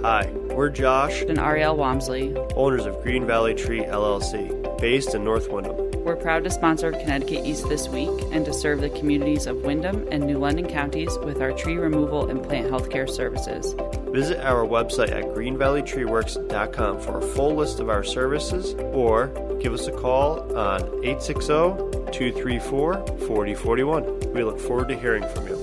Hi, we're Josh and Ariel Walmsley, owners of Green Valley Tree LLC, based in North Windham. We're proud to sponsor Connecticut East This Week and to serve the communities of Windham and New London counties with our tree removal and plant healthcare services. Visit our website at greenvalleytreeworks.com for a full list of our services, or give us a call on 860-234-4041. We look forward to hearing from you.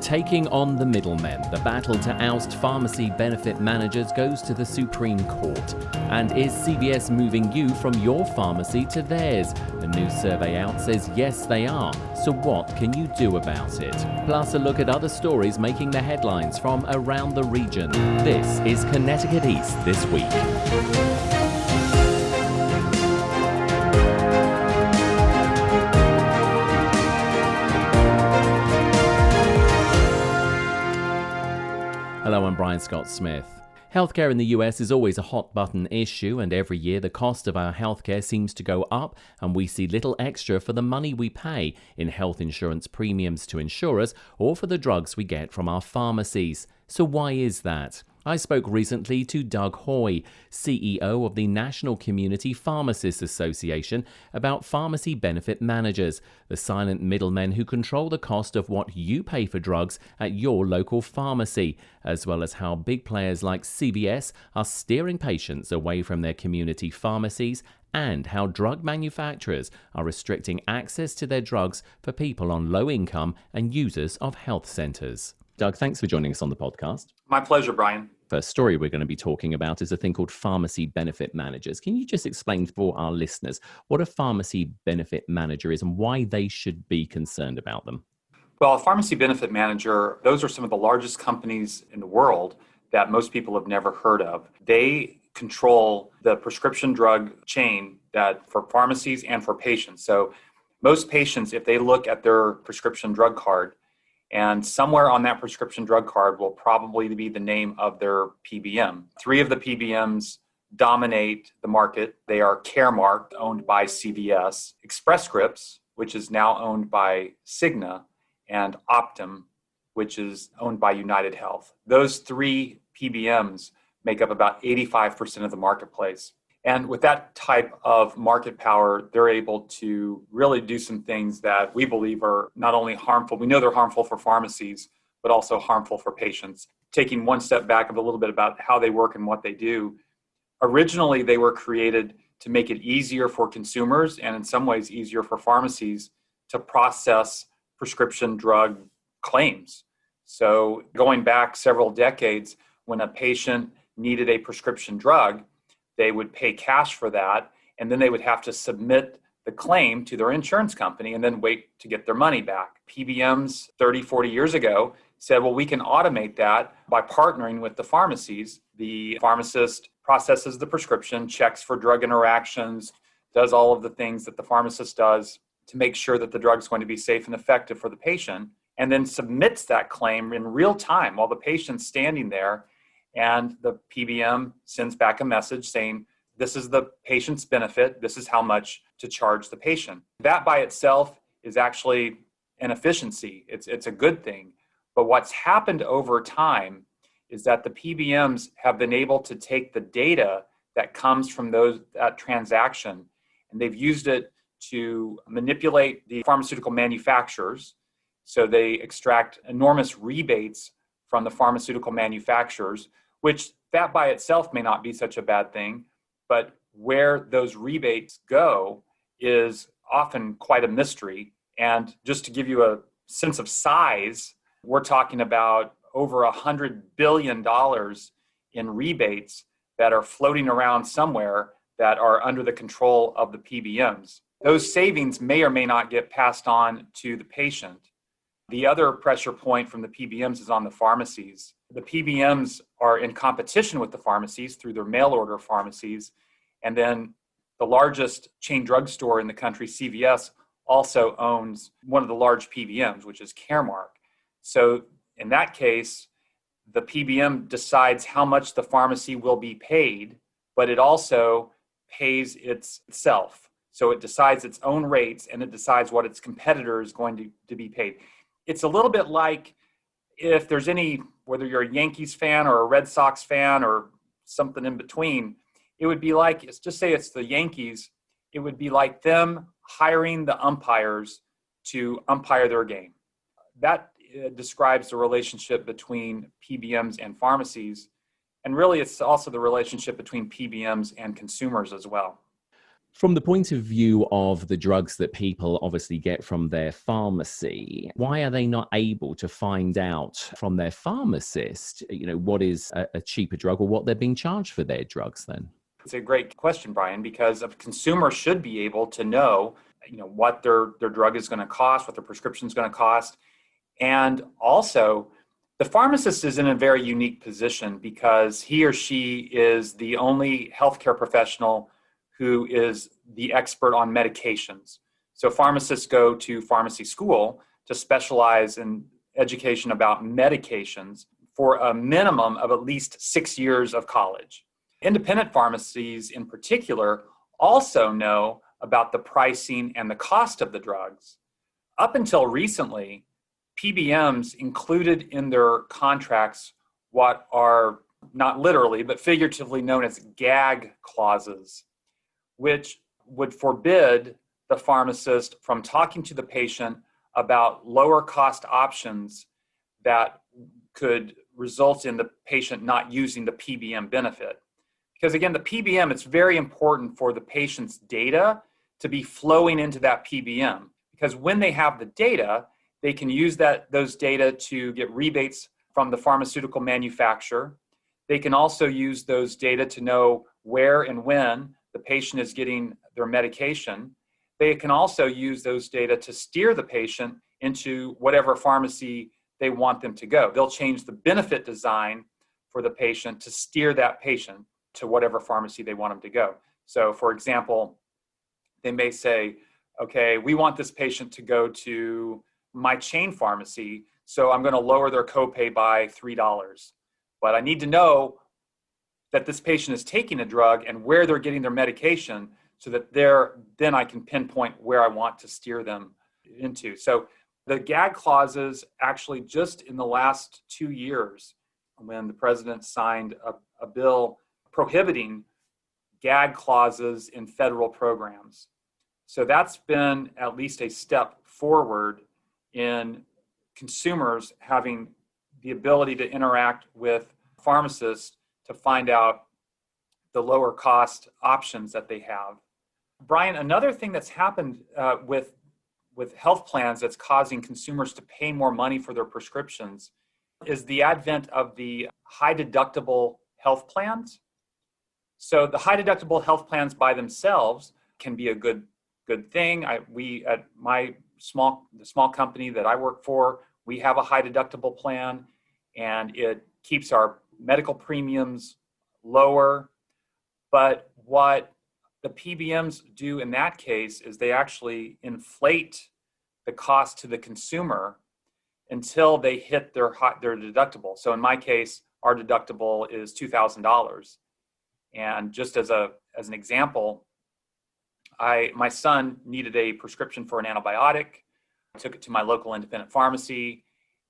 Taking on the middlemen, the battle to oust pharmacy benefit managers goes to the Supreme Court. And is CVS moving you from your pharmacy to theirs? A new survey out says yes, they are. So what can you do about it? Plus a look at other stories making the headlines from around the region. This is Connecticut East This Week. Hello, I'm Brian Scott Smith. Healthcare in the US is always a hot-button issue, and every year the cost of our healthcare seems to go up, and we see little extra for the money we pay in health insurance premiums to insurers or for the drugs we get from our pharmacies. So why is that? I spoke recently to Doug Hoey, CEO of the National Community Pharmacists Association, about pharmacy benefit managers, the silent middlemen who control the cost of what you pay for drugs at your local pharmacy, as well as how big players like CVS are steering patients away from their community pharmacies, and how drug manufacturers are restricting access to their drugs for people on low income and users of health centers. Doug, thanks for joining us on the podcast. My pleasure, Brian. First story we're going to be talking about is a thing called pharmacy benefit managers. Can you just explain for our listeners what a pharmacy benefit manager is and why they should be concerned about them? Well, a pharmacy benefit manager, those are some of the largest companies in the world that most people have never heard of. They control the prescription drug chain that for pharmacies and for patients. So most patients, if they look at their prescription drug card, and somewhere on that prescription drug card will probably be the name of their PBM. 3 of the PBMs dominate the market. They are Caremark, owned by CVS, Express Scripts, which is now owned by Cigna, and Optum, which is owned by United Health. Those 3 PBMs make up about 85% of the marketplace. And with that type of market power, they're able to really do some things that we believe are not only harmful, we know they're harmful for pharmacies, but also harmful for patients. Taking one step back a little bit about how they work and what they do, originally they were created to make it easier for consumers and in some ways easier for pharmacies to process prescription drug claims. So going back several decades, when a patient needed a prescription drug, they would pay cash for that, and then they would have to submit the claim to their insurance company and then wait to get their money back. PBMs 30, 40 years ago said, well, we can automate that by partnering with the pharmacies. The pharmacist processes the prescription, checks for drug interactions, does all of the things that the pharmacist does to make sure that the drug is going to be safe and effective for the patient, and then submits that claim in real time while the patient's standing there. And the PBM sends back a message saying, this is the patient's benefit, this is how much to charge the patient. That by itself is actually an efficiency. It's a good thing. But what's happened over time is that the PBMs have been able to take the data that comes from that transaction, and they've used it to manipulate the pharmaceutical manufacturers. So they extract enormous rebates from the pharmaceutical manufacturers, which that by itself may not be such a bad thing, but where those rebates go is often quite a mystery. And just to give you a sense of size, we're talking about over $100 billion in rebates that are floating around somewhere that are under the control of the PBMs. Those savings may or may not get passed on to the patient. The other pressure point from the PBMs is on the pharmacies. The PBMs are in competition with the pharmacies through their mail order pharmacies. And then the largest chain drugstore in the country, CVS, also owns one of the large PBMs, which is Caremark. So in that case, the PBM decides how much the pharmacy will be paid, but it also pays itself. So it decides its own rates and it decides what its competitor is going to be paid. It's a little bit like if there's any, whether you're a Yankees fan or a Red Sox fan or something in between, it would be like, just say it's the Yankees, it would be like them hiring the umpires to umpire their game. That describes the relationship between PBMs and pharmacies. And really, it's also the relationship between PBMs and consumers as well. From the point of view of the drugs that people obviously get from their pharmacy, why are they not able to find out from their pharmacist, what is a cheaper drug or what they're being charged for their drugs then? It's a great question, Brian, because a consumer should be able to know, what their drug is going to cost, what their prescription is going to cost. And also, the pharmacist is in a very unique position because he or she is the only healthcare professional who is the expert on medications. So pharmacists go to pharmacy school to specialize in education about medications for a minimum of at least 6 years of college. Independent pharmacies in particular also know about the pricing and the cost of the drugs. Up until recently, PBMs included in their contracts what are not literally, but figuratively known as gag clauses, which would forbid the pharmacist from talking to the patient about lower cost options that could result in the patient not using the PBM benefit. Because again, the PBM, it's very important for the patient's data to be flowing into that PBM. Because when they have the data, they can use those data to get rebates from the pharmaceutical manufacturer. They can also use those data to know where and when the patient is getting their medication. They can also use those data to steer the patient into whatever pharmacy they want them to go. They'll change the benefit design for the patient to steer that patient to whatever pharmacy they want them to go. So for example, they may say, okay, we want this patient to go to my chain pharmacy, so I'm going to lower their copay by $3. But I need to know that this patient is taking a drug and where they're getting their medication so that then I can pinpoint where I want to steer them into. So the gag clauses actually just in the last 2 years, when the president signed a bill prohibiting gag clauses in federal programs. So that's been at least a step forward in consumers having the ability to interact with pharmacists to find out the lower cost options that they have. Brian, another thing that's happened with health plans that's causing consumers to pay more money for their prescriptions is the advent of the high deductible health plans. So the high deductible health plans by themselves can be a good thing. We at the small company that I work for, we have a high deductible plan, and it keeps our medical premiums lower. But what the PBMs do in that case is they actually inflate the cost to the consumer until they hit their deductible. So in my case, our deductible is $2,000. And just as an example, my son needed a prescription for an antibiotic. I took it to my local independent pharmacy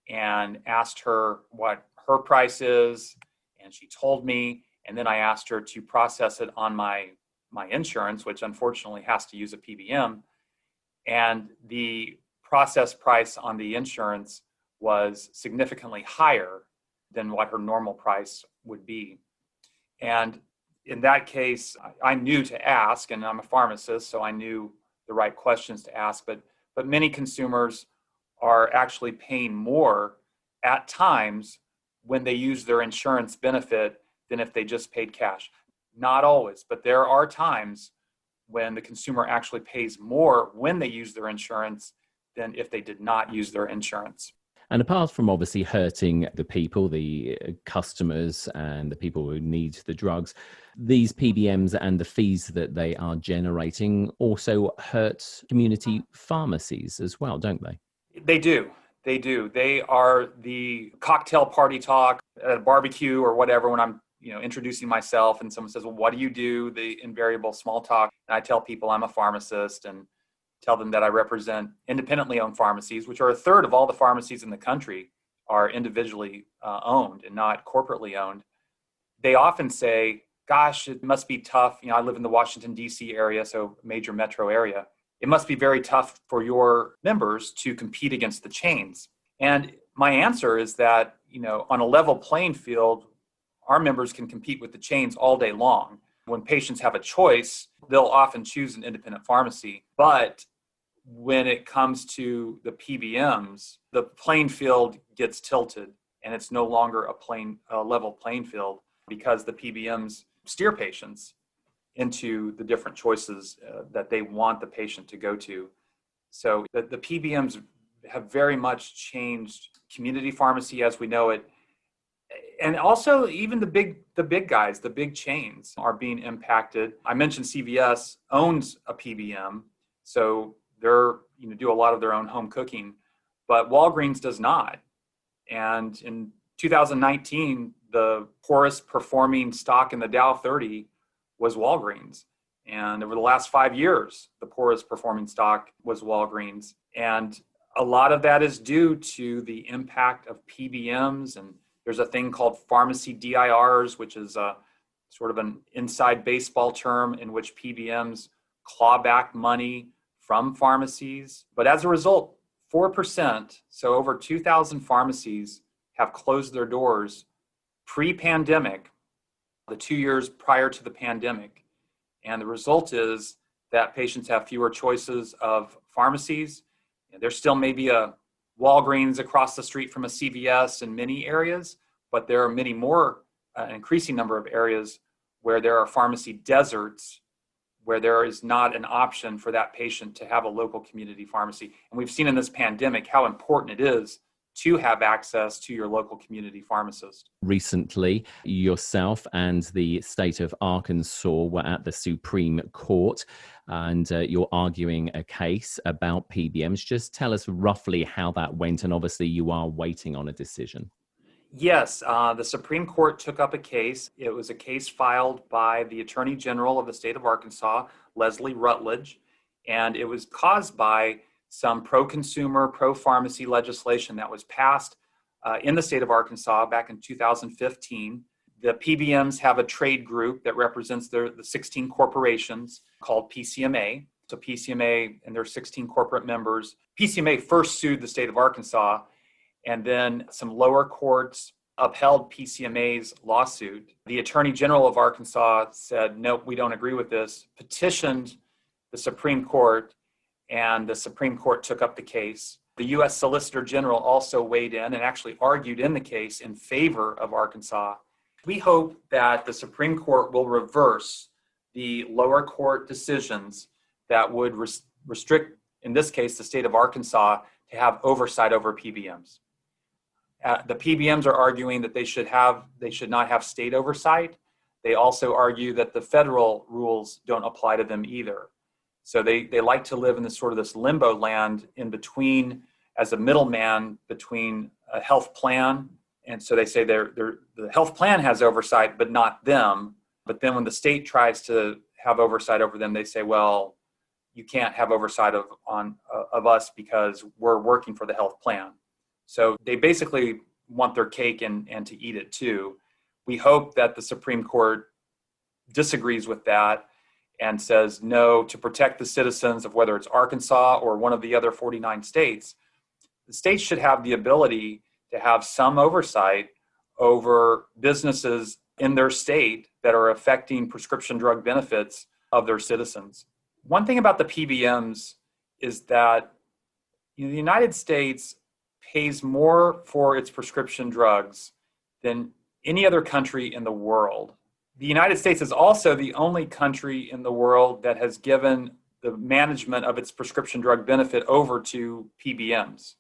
and asked her what her price is, and she told me. And then I asked her to process it on my insurance, which unfortunately has to use a PBM. And the process price on the insurance was significantly higher than what her normal price would be. And in that case, I knew to ask, and I'm a pharmacist, so I knew the right questions to ask, but many consumers are actually paying more at times when they use their insurance benefit than if they just paid cash. Not always, but there are times when the consumer actually pays more when they use their insurance than if they did not use their insurance. And apart from obviously hurting the people, the customers and the people who need the drugs, these PBMs and the fees that they are generating also hurt community pharmacies as well, don't they? They do. They do. They are the cocktail party talk at a barbecue or whatever when I'm introducing myself and someone says, well, what do you do? The invariable small talk. And I tell people I'm a pharmacist and tell them that I represent independently owned pharmacies, which are a third of all the pharmacies in the country are individually owned and not corporately owned, they often say, gosh, it must be tough. You know, I live in the Washington, D.C. area, so major metro area. It must be very tough for your members to compete against the chains. And my answer is that, you know, on a level playing field, our members can compete with the chains all day long. When patients have a choice, they'll often choose an independent pharmacy. But when it comes to the PBMs, the playing field gets tilted, and it's no longer a level playing field because the PBMs steer patients into the different choices that they want the patient to go to. So the PBMs have very much changed community pharmacy as we know it. And also even the big guys, the big chains are being impacted. I mentioned CVS owns a PBM, so they're, you know, do a lot of their own home cooking, but Walgreens does not. And in 2019, the poorest performing stock in the Dow 30 was Walgreens. And over the last 5 years, the poorest performing stock was Walgreens. And a lot of that is due to the impact of PBMs. And there's a thing called pharmacy DIRs, which is a sort of an inside baseball term in which PBMs claw back money from pharmacies. But as a result, 4%, so over 2,000 pharmacies have closed their doors pre-pandemic, the 2 years prior to the pandemic. And the result is that patients have fewer choices of pharmacies. There still may be a Walgreens across the street from a CVS in many areas, but there are many more, an increasing number of areas where there are pharmacy deserts, where there is not an option for that patient to have a local community pharmacy. And we've seen in this pandemic how important it is to have access to your local community pharmacist. Recently, yourself and the state of Arkansas were at the Supreme Court, and you're arguing a case about PBMs. Just tell us roughly how that went, and obviously you are waiting on a decision. Yes, the Supreme Court took up a case. It was a case filed by the Attorney General of the state of Arkansas, Leslie Rutledge, and it was caused by some pro-consumer, pro-pharmacy legislation that was passed in the state of Arkansas back in 2015. The PBMs have a trade group that represents the 16 corporations called PCMA. So PCMA and their 16 corporate members. PCMA first sued the state of Arkansas, and then some lower courts upheld PCMA's lawsuit. The Attorney General of Arkansas said, nope, we don't agree with this, petitioned the Supreme Court, and the Supreme Court took up the case. The U.S. Solicitor General also weighed in and actually argued in the case in favor of Arkansas. We hope that the Supreme Court will reverse the lower court decisions that would restrict, in this case, the state of Arkansas to have oversight over PBMs. The PBMs are arguing that they should not have state oversight. They also argue that the federal rules don't apply to them either. So they like to live in this limbo land in between, as a middleman between a health plan. And so they say the health plan has oversight, but not them. But then when the state tries to have oversight over them, they say, well, you can't have oversight of us because we're working for the health plan. So they basically want their cake and to eat it too. We hope that the Supreme Court disagrees with that and says no, to protect the citizens of whether it's Arkansas or one of the other 49 states. The states should have the ability to have some oversight over businesses in their state that are affecting prescription drug benefits of their citizens. One thing about the PBMs is that the United States pays more for its prescription drugs than any other country in the world. The United States is also the only country in the world that has given the management of its prescription drug benefit over to PBMs.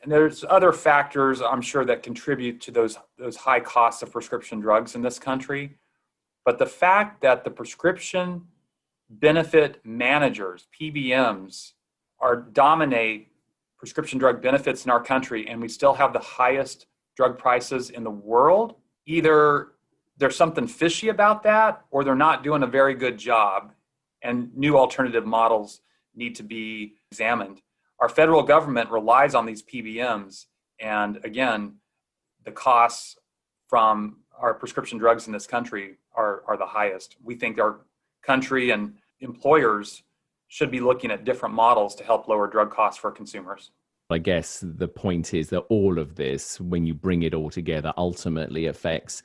And there's other factors, I'm sure, that contribute to those high costs of prescription drugs in this country. But the fact that the prescription benefit managers, PBMs, dominate prescription drug benefits in our country, and we still have the highest drug prices in the world, either there's something fishy about that, or they're not doing a very good job, and new alternative models need to be examined. Our federal government relies on these PBMs, and again, the costs from our prescription drugs in this country are the highest. We think our country and employers should be looking at different models to help lower drug costs for consumers. I guess the point is that all of this, when you bring it all together, ultimately affects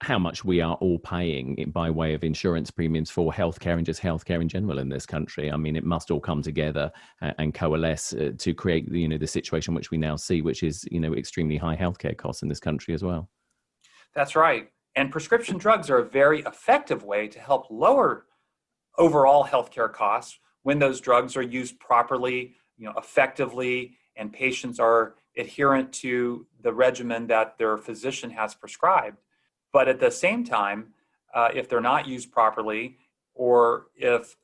how much we are all paying by way of insurance premiums for healthcare and just healthcare in general in this country. I mean, it must all come together and coalesce to create, the situation which we now see, which is, extremely high healthcare costs in this country as well. That's right. And prescription drugs are a very effective way to help lower overall healthcare costs when those drugs are used properly, effectively, and patients are adherent to the regimen that their physician has prescribed. But at the same time, if they're not used properly, or if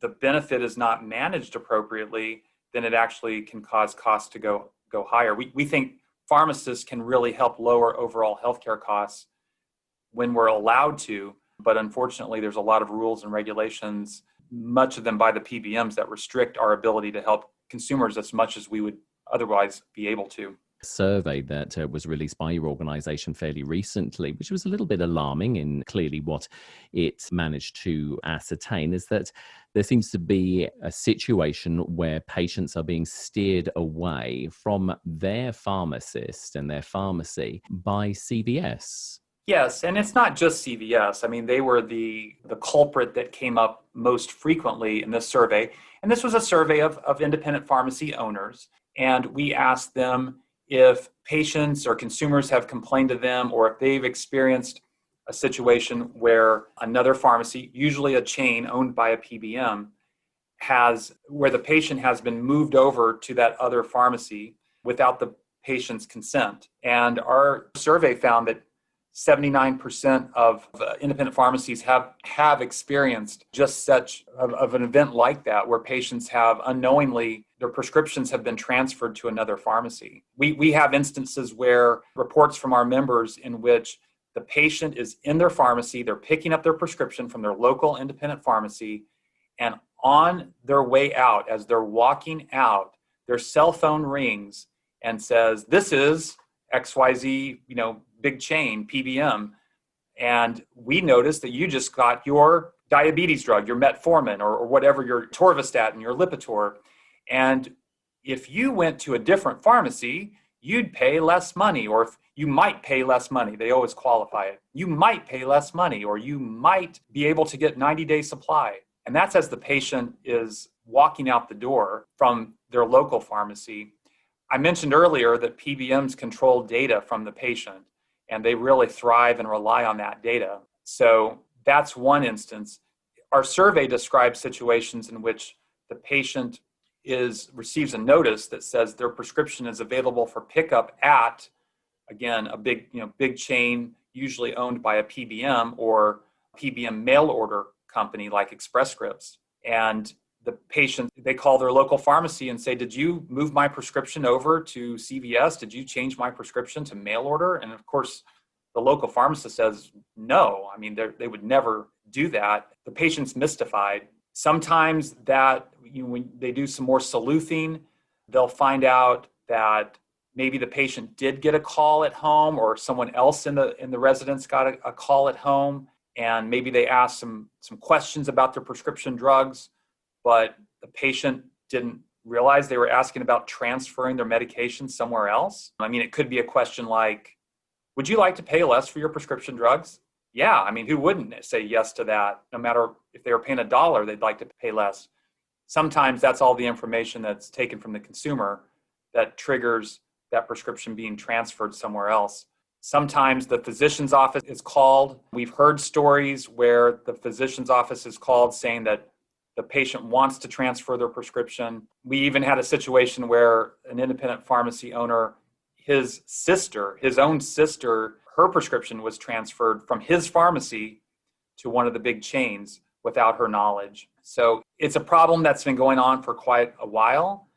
the benefit is not managed appropriately, then it actually can cause costs to go higher. We think pharmacists can really help lower overall healthcare costs when we're allowed to, but unfortunately there's a lot of rules and regulations, much of them by the PBMs, that restrict our ability to help consumers as much as we would otherwise be able to. Survey that was released by your organization fairly recently, which was a little bit alarming in clearly what it managed to ascertain, is that there seems to be a situation where patients are being steered away from their pharmacist and their pharmacy by CVS. Yes, and it's not just CVS. I mean, they were the culprit that came up most frequently in this survey. And this was a survey of independent pharmacy owners. And we asked them if patients or consumers have complained to them, or if they've experienced a situation where another pharmacy, usually a chain owned by a PBM, where the patient has been moved over to that other pharmacy without the patient's consent. And our survey found that 79% of independent pharmacies have experienced just such of an event like that, where patients have unknowingly, their prescriptions have been transferred to another pharmacy. We have instances where reports from our members in which the patient is in their pharmacy, they're picking up their prescription from their local independent pharmacy, and on their way out, as they're walking out, their cell phone rings and says, "This is XYZ, big chain, PBM, and we noticed that you just got your diabetes drug, your metformin, or whatever, your torvastatin, your Lipitor, and if you went to a different pharmacy, you'd pay less money, or if you might pay less money." They always qualify it. "You might pay less money, or you might be able to get 90-day supply." And that's as the patient is walking out the door from their local pharmacy. I mentioned earlier that PBMs control data from the patient, and they really thrive and rely on that data. So that's one instance. Our survey describes situations in which the patient receives a notice that says their prescription is available for pickup at, again, a big chain, usually owned by a PBM or PBM mail order company like Express Scripts. And the patient, they call their local pharmacy and say, "Did you move my prescription over to CVS? Did you change my prescription to mail order?" And of course, the local pharmacist says, "No, I mean, they would never do that." The patient's mystified. Sometimes when they do some more sleuthing, they'll find out that maybe the patient did get a call at home, or someone else in the residence got a call at home, and maybe they asked some questions about their prescription drugs, but the patient didn't realize they were asking about transferring their medication somewhere else. I mean, it could be a question like, "Would you like to pay less for your prescription drugs?" Yeah, I mean, who wouldn't say yes to that? No matter if they were paying $1, they'd like to pay less. Sometimes that's all the information that's taken from the consumer that triggers that prescription being transferred somewhere else. Sometimes the physician's office is called. We've heard stories where the physician's office is called saying that the patient wants to transfer their prescription. We even had a situation where an independent pharmacy owner, his own sister, her prescription was transferred from his pharmacy to one of the big chains without her knowledge. So it's a problem that's been going on for quite a while,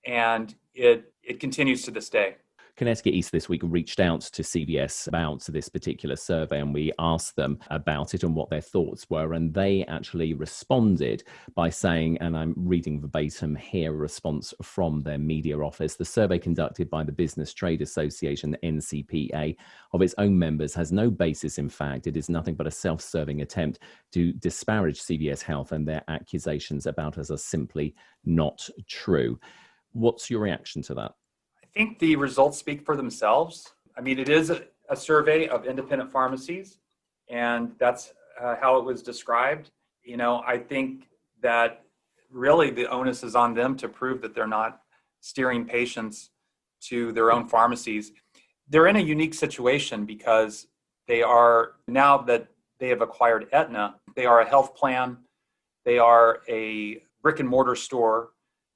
and it continues to this day. Connecticut East this week reached out to CVS about this particular survey, and we asked them about it and what their thoughts were. And they actually responded by saying, and I'm reading verbatim here, a response from their media office: the survey conducted by the Business Trade Association, NCPA, of its own members has no basis in fact. It is nothing but a self-serving attempt to disparage CVS Health, and their accusations about us are simply not true. What's your reaction to that? I think the results speak for themselves. I mean, it is a survey of independent pharmacies, and that's how it was described. I think that really the onus is on them to prove that they're not steering patients to their own pharmacies. They're in a unique situation because they are, now that they have acquired Aetna, they are a health plan, they are a brick and mortar store.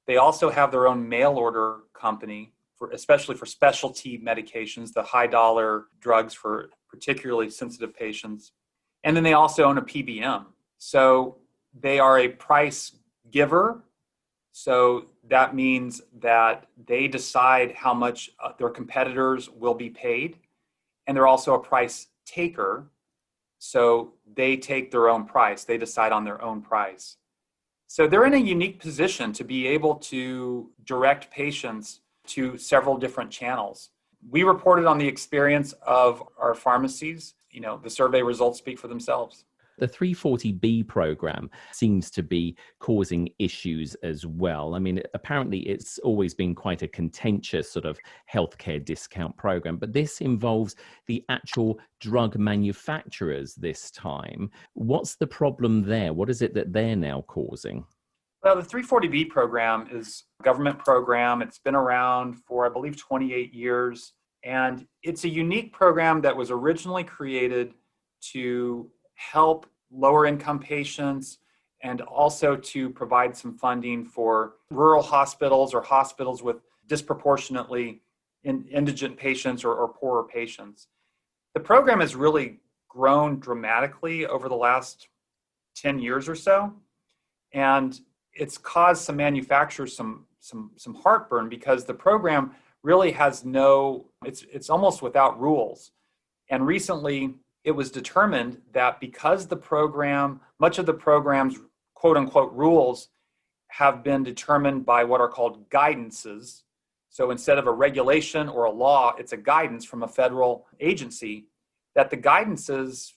They also have their own mail order company, especially for specialty medications, the high dollar drugs for particularly sensitive patients. And then they also own a PBM. So they are a price giver. So that means that they decide how much their competitors will be paid. And they're also a price taker. So they take their own price. They decide on their own price. So they're in a unique position to be able to direct patients to several different channels. We reported on the experience of our pharmacies. The survey results speak for themselves. The 340B program seems to be causing issues as well. I mean, apparently it's always been quite a contentious sort of healthcare discount program, but this involves the actual drug manufacturers this time. What's the problem there? What is it that they're now causing? Well, the 340B program is a government program. It's been around for, I believe, 28 years. And it's a unique program that was originally created to help lower income patients and also to provide some funding for rural hospitals or hospitals with disproportionately indigent patients or poorer patients. The program has really grown dramatically over the last 10 years or so. And it's caused some manufacturers some heartburn because the program really has it's almost without rules. And recently it was determined that because much of the program's quote unquote rules have been determined by what are called guidances. So instead of a regulation or a law, it's a guidance from a federal agency, that the guidances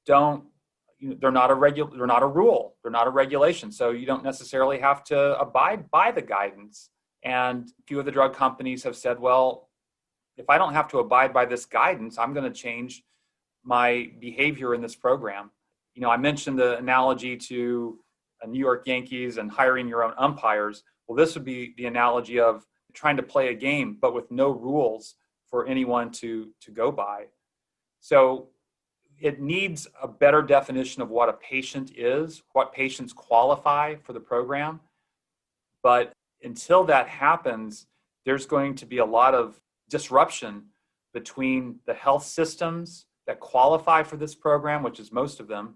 they're not a rule, they're not a regulation. So you don't necessarily have to abide by the guidance. And a few of the drug companies have said, well, if I don't have to abide by this guidance, I'm going to change my behavior in this program. I mentioned the analogy to New York Yankees and hiring your own umpires. Well, this would be the analogy of trying to play a game, but with no rules for anyone to go by. So it needs a better definition of what a patient is, what patients qualify for the program. But until that happens, there's going to be a lot of disruption between the health systems that qualify for this program, which is most of them,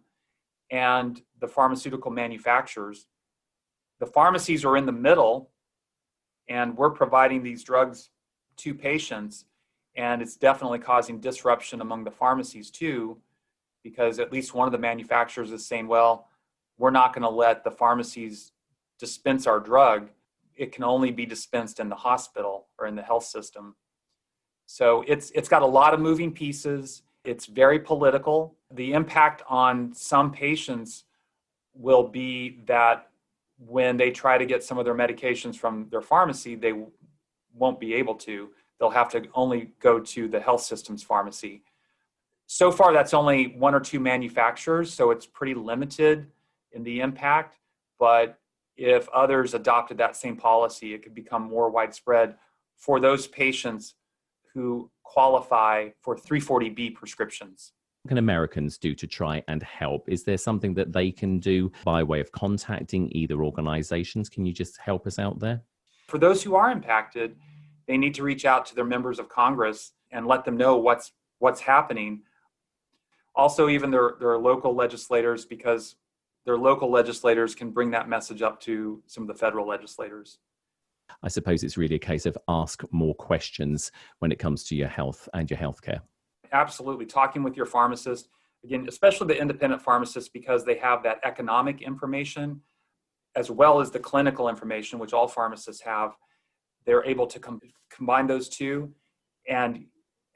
and the pharmaceutical manufacturers. The pharmacies are in the middle, and we're providing these drugs to patients, and it's definitely causing disruption among the pharmacies too, because at least one of the manufacturers is saying, well, we're not going to let the pharmacies dispense our drug. It can only be dispensed in the hospital or in the health system. So it's got a lot of moving pieces. It's very political. The impact on some patients will be that when they try to get some of their medications from their pharmacy, they won't be able to. They'll have to only go to the health system's pharmacy. So far, that's only one or two manufacturers, so it's pretty limited in the impact. But if others adopted that same policy, it could become more widespread for those patients who qualify for 340B prescriptions. What can Americans do to try and help? Is there something that they can do by way of contacting either organizations? Can you just help us out there? For those who are impacted, they need to reach out to their members of Congress and let them know what's happening. Also, even their local legislators, because their local legislators can bring that message up to some of the federal legislators. I suppose it's really a case of ask more questions when it comes to your health and your healthcare. Absolutely. Talking with your pharmacist, again, especially the independent pharmacists, because they have that economic information as well as the clinical information, which all pharmacists have. They're able to combine those two and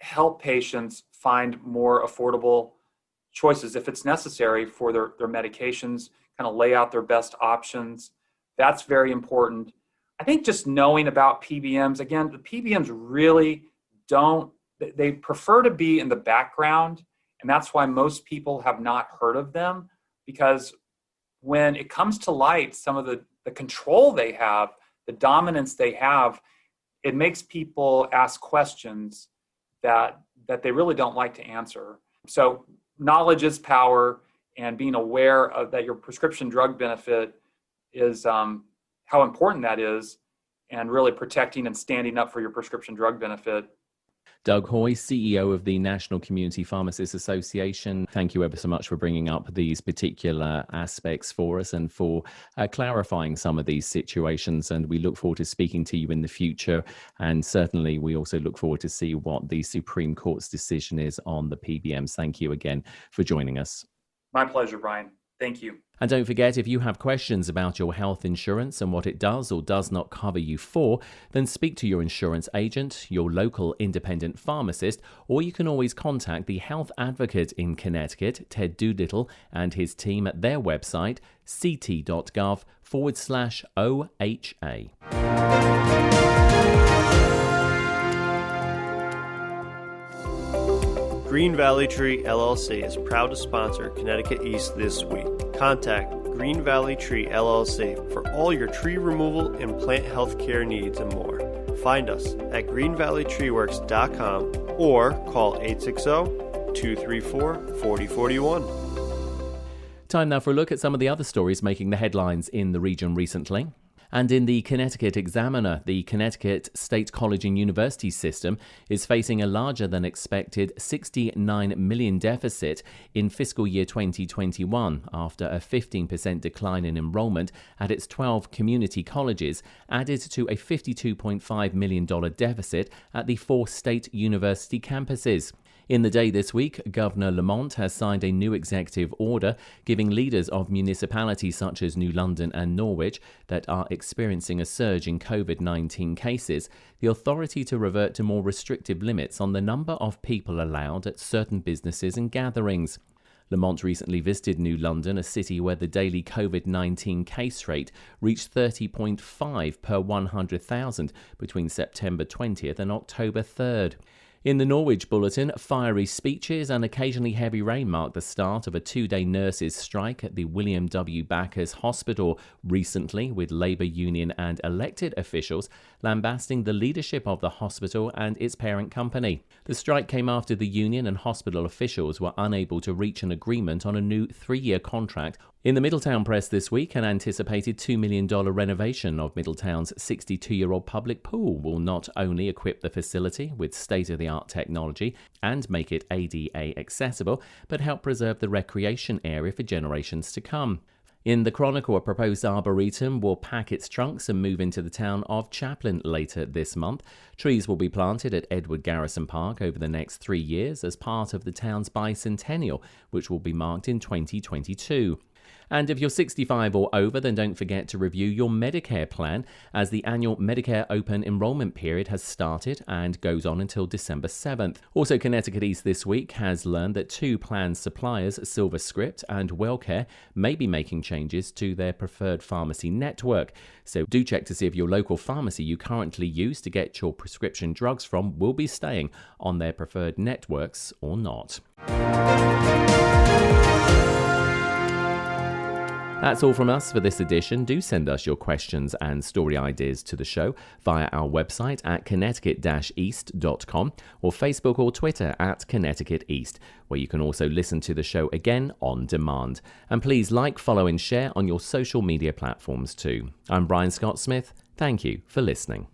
help patients find more affordable choices if it's necessary for their medications, kind of lay out their best options. That's very important. I think just knowing about PBMs, again, the PBMs really they prefer to be in the background, and that's why most people have not heard of them, because when it comes to light, some of the control they have, the dominance they have, it makes people ask questions that they really don't like to answer. So knowledge is power, and being aware of that your prescription drug benefit is how important that is, and really protecting and standing up for your prescription drug benefit. Doug Hoey, CEO of the National Community Pharmacists Association, thank you ever so much for bringing up these particular aspects for us and for clarifying some of these situations. And we look forward to speaking to you in the future. And certainly we also look forward to see what the Supreme Court's decision is on the PBMs. Thank you again for joining us. My pleasure, Brian. Thank you. And don't forget, if you have questions about your health insurance and what it does or does not cover you for, then speak to your insurance agent, your local independent pharmacist, or you can always contact the health advocate in Connecticut, Ted Doolittle, and his team at their website, ct.gov/OHA. Green Valley Tree LLC is proud to sponsor Connecticut East this week. Contact Green Valley Tree LLC for all your tree removal and plant health care needs and more. Find us at greenvalleytreeworks.com or call 860-234-4041. Time now for a look at some of the other stories making the headlines in the region recently. And in the Connecticut Examiner, the Connecticut State College and University system is facing a larger than expected $69 million deficit in fiscal year 2021 after a 15% decline in enrollment at its 12 community colleges added to a $52.5 million deficit at the 4 state university campuses. In the day this week, Governor Lamont has signed a new executive order giving leaders of municipalities such as New London and Norwich that are experiencing a surge in COVID-19 cases the authority to revert to more restrictive limits on the number of people allowed at certain businesses and gatherings. Lamont recently visited New London, a city where the daily COVID-19 case rate reached 30.5 per 100,000 between September 20th and October 3rd. In the Norwich Bulletin, fiery speeches and occasionally heavy rain marked the start of a 2-day nurses' strike at the William W. Backus Hospital recently, with Labour union and elected officials lambasting the leadership of the hospital and its parent company. The strike came after the union and hospital officials were unable to reach an agreement on a new 3-year contract. In the Middletown Press this week, an anticipated $2 million renovation of Middletown's 62-year-old public pool will not only equip the facility with state-of-the-art technology and make it ADA accessible, but help preserve the recreation area for generations to come. In the Chronicle, a proposed arboretum will pack its trunks and move into the town of Chaplin later this month. Trees will be planted at Edward Garrison Park over the next 3 years as part of the town's bicentennial, which will be marked in 2022. And if you're 65 or over, then don't forget to review your Medicare plan, as the annual Medicare open enrollment period has started and goes on until December 7th. Also, Connecticut East this week has learned that 2 plan suppliers, SilverScript and WellCare, may be making changes to their preferred pharmacy network. So do check to see if your local pharmacy you currently use to get your prescription drugs from will be staying on their preferred networks or not. That's all from us for this edition. Do send us your questions and story ideas to the show via our website at connecticut-east.com or Facebook or Twitter at Connecticut East, where you can also listen to the show again on demand. And please like, follow and share on your social media platforms too. I'm Brian Scott Smith. Thank you for listening.